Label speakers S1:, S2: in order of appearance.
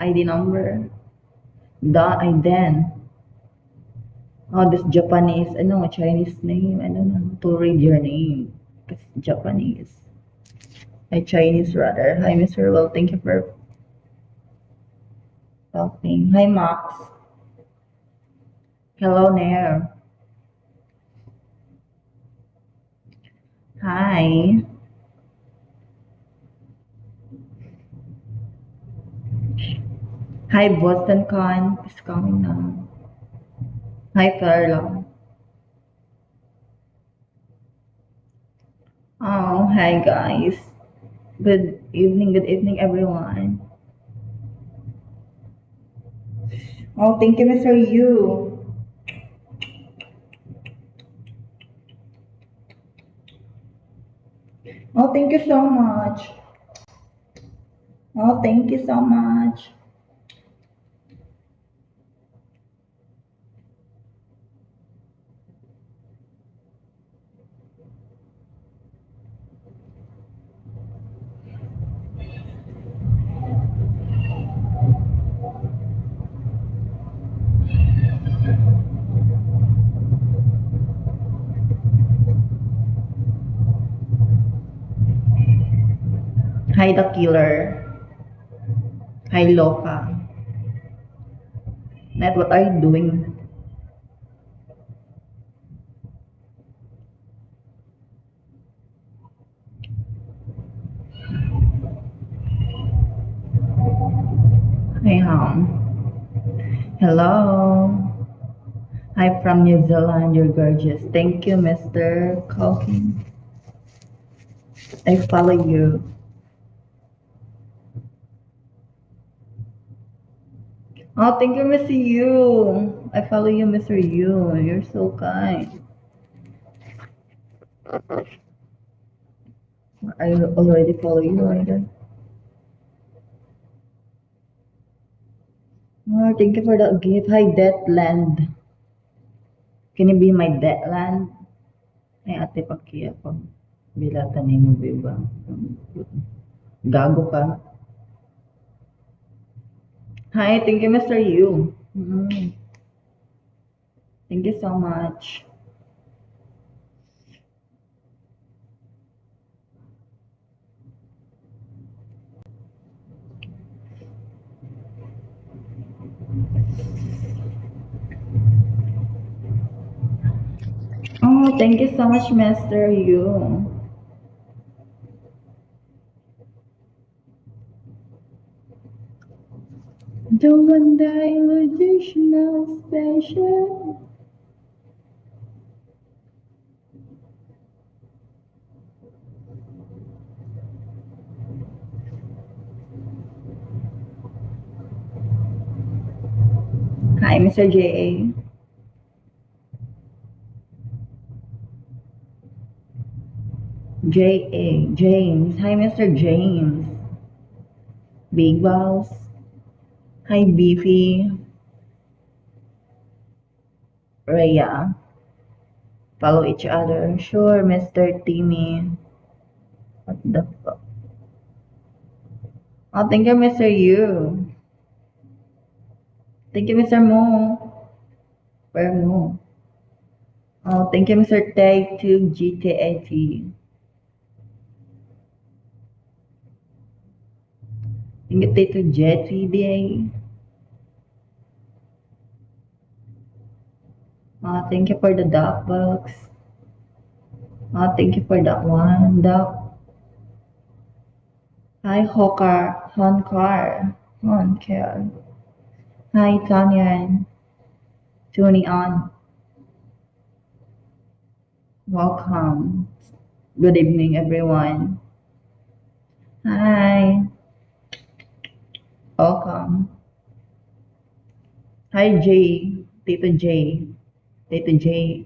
S1: ID number. Then. Oh, this Japanese, Chinese name. I don't know to read your name. It's Japanese. Chinese rather. Hi, Mr. Well, thank you for talking. Hi, Max. Hello, Nair. Hi. Hi, Boston Con is coming now. Hi, Carla. Oh, hi, guys. Good evening, everyone. Oh, thank you, Mr. Yu. Oh, thank you so much. Oh, thank you so much. Hi, the killer. Hi, Loka. Net, what are you doing? Hi, Hello. Hi from New Zealand. You're gorgeous. Thank you, Mr. Calkin. I follow you. Oh, thank you, Mr. Yu. I follow you, Mr. Yu. You're so kind. I already follow you, right? Oh, thank you for the gift. Hi, Deathland. Can you be my Deathland? Ay, ate, pakiya ko. Bilatan ni mo, biba. Gago ka. Hi, thank you, Mr. Yu. Thank you so much. Oh, thank you so much, Mr. Yu. The one day additional special. Hi, Mr. J.A. J.A. James. Hi, Mr. James. Big Boss. Hi, Beefy. Rhea. Follow each other. Sure, Mr. Timmy. What the fuck? Oh, thank you, Mr. Yu. Thank you, Mr. Mo. Where Mo? Oh, thank you, Mr. Tag to GTAT. Thank you, Tito Jet VDA. Thank you for the doc box. Thank you for that one, doc. Hi, Honkar. Hi, Tanya. Tuning on. Welcome. Good evening, everyone. Hi. Welcome. Hi, Jay. Tito J. Tito J.